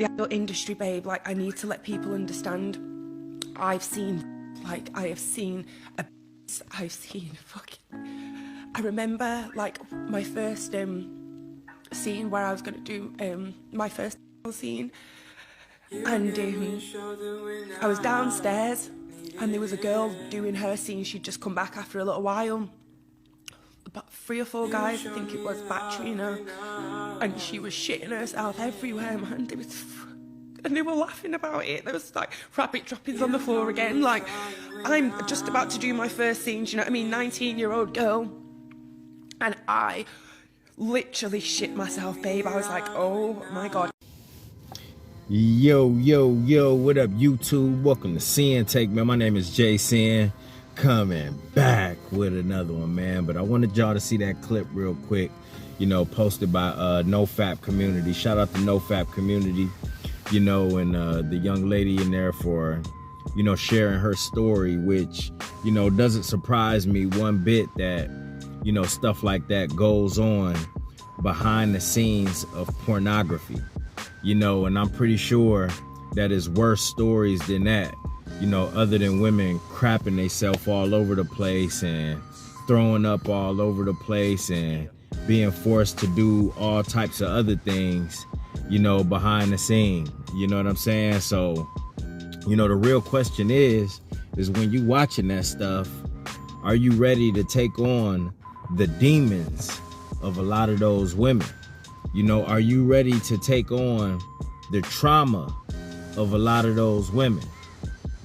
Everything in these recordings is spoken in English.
the adult industry, babe, like, I need to let people understand. I have seen I remember, like, my first scene where I was going to do my first scene, and I was downstairs and there was a girl doing her scene. She'd just come back after a little while, about 3 or 4 guys, I think it was, battery, you know, and she was shitting herself everywhere, man. And they were laughing about it. There was like rabbit droppings on the floor again. Like, I'm just about to do my first scene, do you know what I mean? 19-year-old girl. And I literally shit myself, babe. I was like, oh my God. Yo, what up, YouTube? Welcome to Sinn-Take, man. My name is Sin, coming back with another one, man. But I wanted y'all to see that clip real quick, you know, posted by NoFap Community. Shout out to NoFap Community, you know, and the young lady in there for, you know, sharing her story, which, you know, doesn't surprise me one bit that, you know, stuff like that goes on behind the scenes of pornography, you know, and I'm pretty sure that is worse stories than that, you know, other than women crapping themselves all over the place and throwing up all over the place and being forced to do all types of other things, you know, behind the scene, you know what I'm saying? So, you know, the real question is when you watching that stuff, are you ready to take on the demons of a lot of those women? You know, are you ready to take on the trauma of a lot of those women?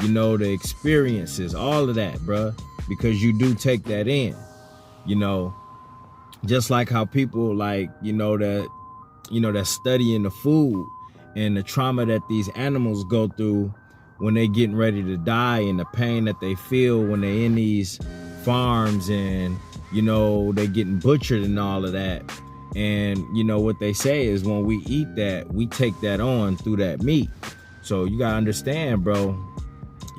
You know, the experiences, all of that, bruh, because you do take that in, you know, just like how people like, that studying the food and the trauma that these animals go through when they getting ready to die and the pain that they feel when they in these farms and, you know, they getting butchered and all of that. And, you know, what they say is when we eat that, we take that on through that meat. So you gotta understand, bro,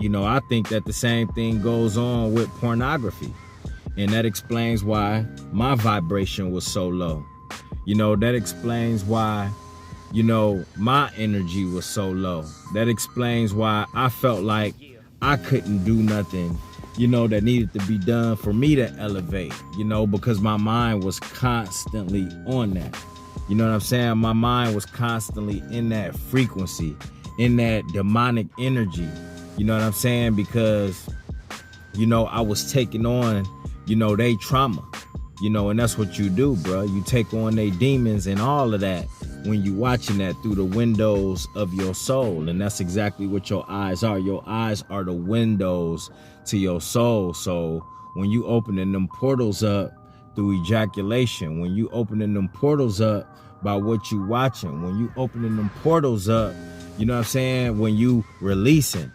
you know, I think that the same thing goes on with pornography. And that explains why my vibration was so low. You know, that explains why, you know, my energy was so low. That explains why I felt like I couldn't do nothing, you know, that needed to be done for me to elevate, you know, because my mind was constantly on that. You know what I'm saying? My mind was constantly in that frequency, in that demonic energy. You know what I'm saying? Because, you know, I was taking on, you know, they trauma, you know, and that's what you do, bro. You take on they demons and all of that when you watching that through the windows of your soul. And that's exactly what your eyes are. Your eyes are the windows to your soul. So when you opening them portals up through ejaculation, when you opening them portals up by what you watching, when you opening them portals up, you know what I'm saying, when you releasing,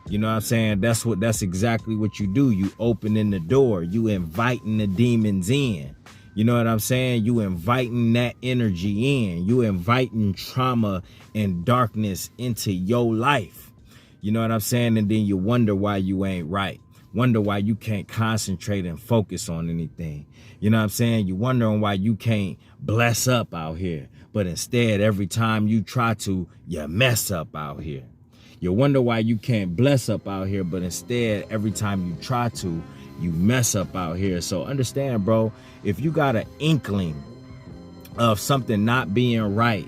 you know what I'm saying, that's exactly what you do. You opening the door, you inviting the demons in. You know what I'm saying? You inviting that energy in. You inviting trauma and darkness into your life. You know what I'm saying? And then you wonder why you ain't right. Wonder why you can't concentrate and focus on anything. You know what I'm saying? You wondering why you can't bless up out here. But instead, every time you try to, you mess up out here. You wonder why you can't bless up out here. But instead, every time you try to, you mess up out here. So understand, bro, if you got an inkling of something not being right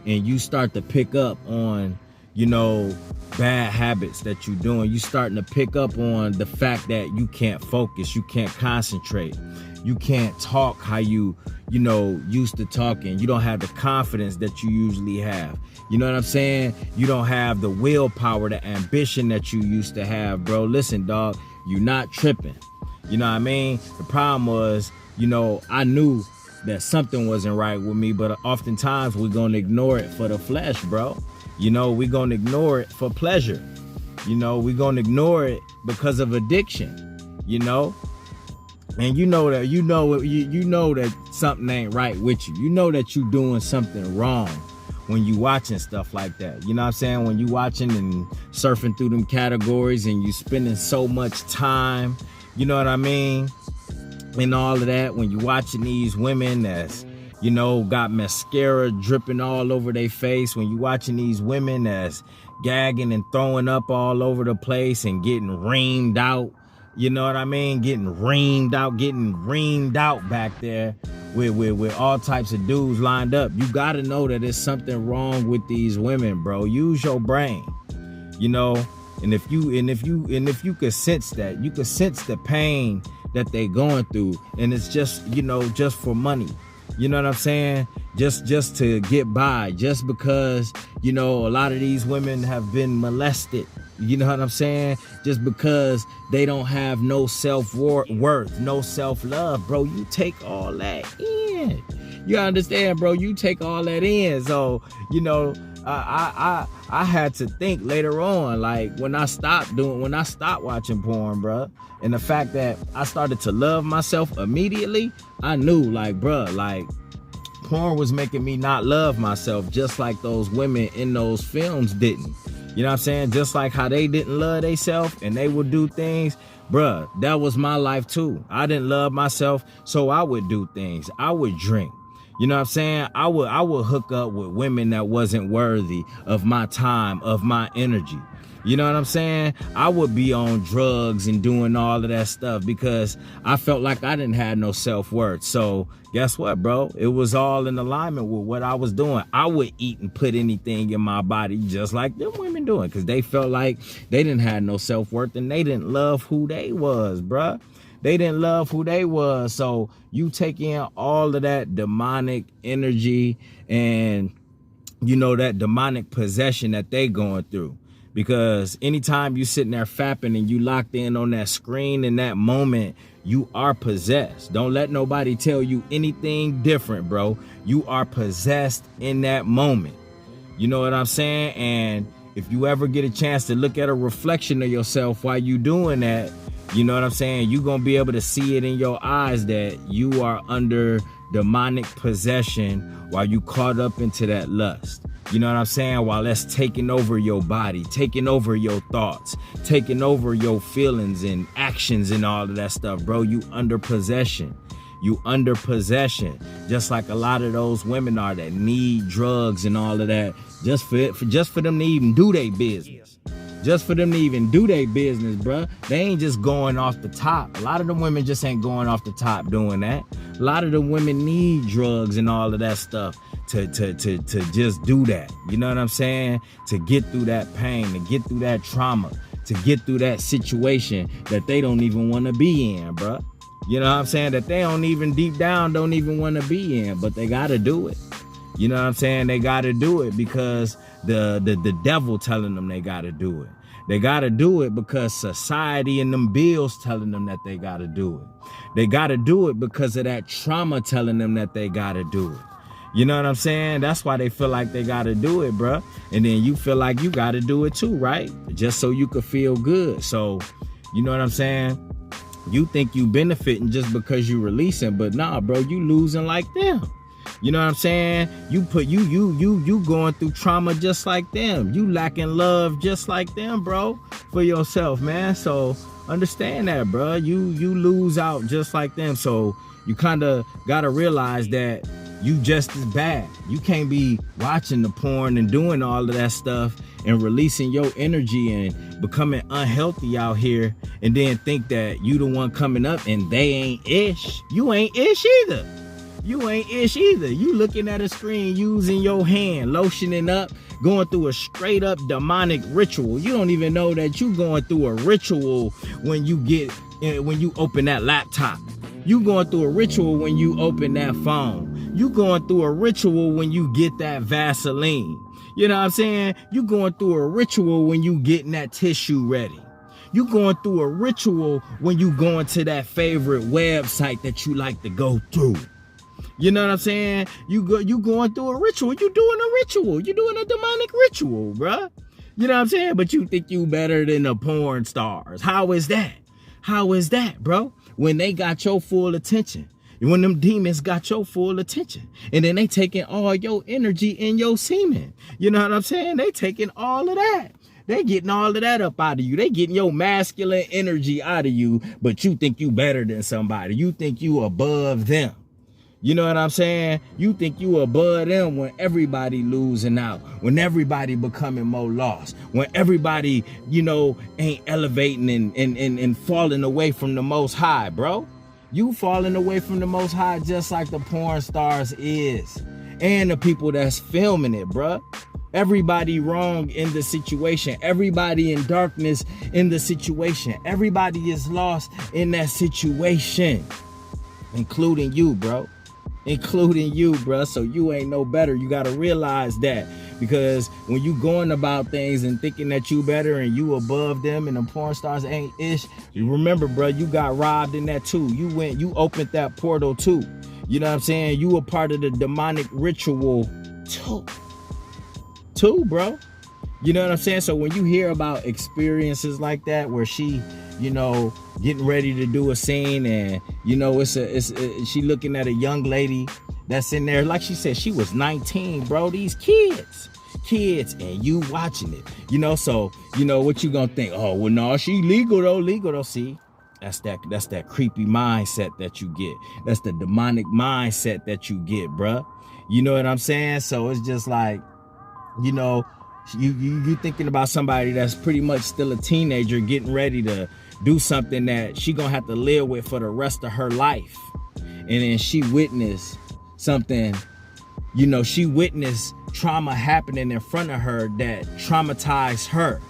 and you start to pick up on, you know, bad habits that you're doing, you starting to pick up on the fact that you can't focus, you can't concentrate, you can't talk how you know, used to talking, you don't have the confidence that you usually have. You know what I'm saying? You don't have the willpower, the ambition that you used to have, bro. Listen, dog, you're not tripping. You know what I mean? The problem was, you know, I knew that something wasn't right with me, but oftentimes we're going to ignore it for the flesh, bro. You know, we're going to ignore it for pleasure. You know, we're going to ignore it because of addiction, you know? And you know that something ain't right with you. You know that you're doing something wrong when you watching stuff like that. You know what I'm saying? When you watching and surfing through them categories and you spending so much time, you know what I mean? And all of that, when you watching these women that's, you know, got mascara dripping all over their face. When you watching these women that's gagging and throwing up all over the place and getting reamed out, you know what I mean? Getting reamed out back there with all types of dudes lined up. You gotta know that there's something wrong with these women, bro. Use your brain, you know. And if you could sense that, you could sense the pain that they going through, and it's just, you know, just for money. You know what I'm saying? Just to get by, just because, you know, a lot of these women have been molested. You know what I'm saying? Just because they don't have no self-worth, no self-love, bro. You take all that in. You understand, bro? You take all that in. So, you know, I had to think later on, like when I stopped watching porn, bro, and the fact that I started to love myself immediately, I knew, like, bro, like, porn was making me not love myself, just like those women in those films didn't. You know what I'm saying? Just like how they didn't love themselves and they would do things, bruh, that was my life too. I didn't love myself, so I would do things. I would drink. You know what I'm saying? I would hook up with women that wasn't worthy of my time, of my energy. You know what I'm saying? I would be on drugs and doing all of that stuff because I felt like I didn't have no self-worth. So guess what, bro? It was all in alignment with what I was doing. I would eat and put anything in my body just like them women doing, because they felt like they didn't have no self-worth and they didn't love who they was, bruh. They didn't love who they was. So you take in all of that demonic energy and, you know, that demonic possession that they going through. Because anytime you sitting there fapping and you locked in on that screen in that moment, you are possessed. Don't let nobody tell you anything different, bro. You are possessed in that moment. You know what I'm saying? And if you ever get a chance to look at a reflection of yourself while you doing that, you know what I'm saying? You're going to be able to see it in your eyes that you are under demonic possession while you caught up into that lust. You know what I'm saying? While that's taking over your body, taking over your thoughts, taking over your feelings and actions and all of that stuff, bro. You under possession. You under possession. Just like a lot of those women are that need drugs and all of that, just for them to even do their business. Just for them to even do their business, bruh. They ain't just going off the top. A lot of them women just ain't going off the top doing that. A lot of the women need drugs and all of that stuff to just do that. You know what I'm saying? To get through that pain, to get through that trauma, to get through that situation that they don't even want to be in, bruh. You know what I'm saying? That they don't even deep down don't even want to be in, but they got to do it. You know what I'm saying? They got to do it because the devil telling them they got to do it. They got to do it because society and them bills telling them that they got to do it. They got to do it because of that trauma telling them that they got to do it. You know what I'm saying? That's why they feel like they got to do it, bruh. And then you feel like you got to do it too, right? Just so you could feel good. So, you know what I'm saying? You think you benefiting just because you releasing, but nah, bro, you losing like them. You know what I'm saying? You going through trauma just like them. You lacking love just like them, bro, for yourself, man. So understand that, bro. You lose out just like them. So you kind of got to realize that you just as bad. You can't be watching the porn and doing all of that stuff and releasing your energy and becoming unhealthy out here and then think that you the one coming up and they ain't ish. You ain't ish either. You ain't ish either. You looking at a screen using your hand, lotioning up, going through a straight up demonic ritual. You don't even know that you going through a ritual when you open that laptop. You going through a ritual when you open that phone. You going through a ritual when you get that Vaseline. You know what I'm saying? You going through a ritual when you getting that tissue ready. You going through a ritual when you going to that favorite website that you like to go through. You know what I'm saying? You going through a ritual. You doing a ritual. You doing a demonic ritual, bruh. You know what I'm saying? But you think you better than the porn stars. How is that? How is that, bro? When they got your full attention. When them demons got your full attention. And then they taking all your energy and your semen. You know what I'm saying? They taking all of that. They getting all of that up out of you. They getting your masculine energy out of you. But you think you better than somebody. You think you above them. You know what I'm saying? You think you above them when everybody losing out, when everybody becoming more lost, when everybody, you know, ain't elevating and falling away from the Most High, bro. You falling away from the Most High just like the porn stars is, and the people that's filming it, bro. Everybody wrong in the situation. Everybody in darkness in the situation. Everybody is lost in that situation, including you, bro. Including you, bro. So you ain't no better. You got to realize that, because when you going about things and thinking that you better and you above them and the porn stars ain't ish, you remember, bro, you got robbed in that too. You opened that portal too. You know what I'm saying? You were part of the demonic ritual too, bro. You know what I'm saying? So when you hear about experiences like that, where she, you know, getting ready to do a scene, and you know, she looking at a young lady that's in there, like she said, she was 19, bro. These kids, and you watching it, you know. So you know what you gonna think? Oh, well, no, she legal though. See, that's that creepy mindset that you get. That's the demonic mindset that you get, bro. You know what I'm saying? So it's just like, you know, you thinking about somebody that's pretty much still a teenager getting ready to do something that she gonna have to live with for the rest of her life. And then she witnessed something, you know, she witnessed trauma happening in front of her that traumatized her.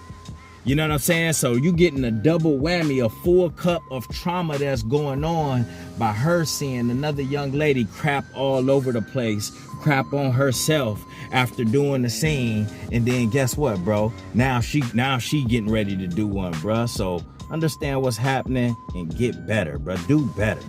You know what I'm saying? So you getting a double whammy, a full cup of trauma that's going on by her seeing another young lady crap all over the place, crap on herself after doing the scene. And then guess what, bro? Now she getting ready to do one, bro. So understand what's happening and get better, bro. Do better.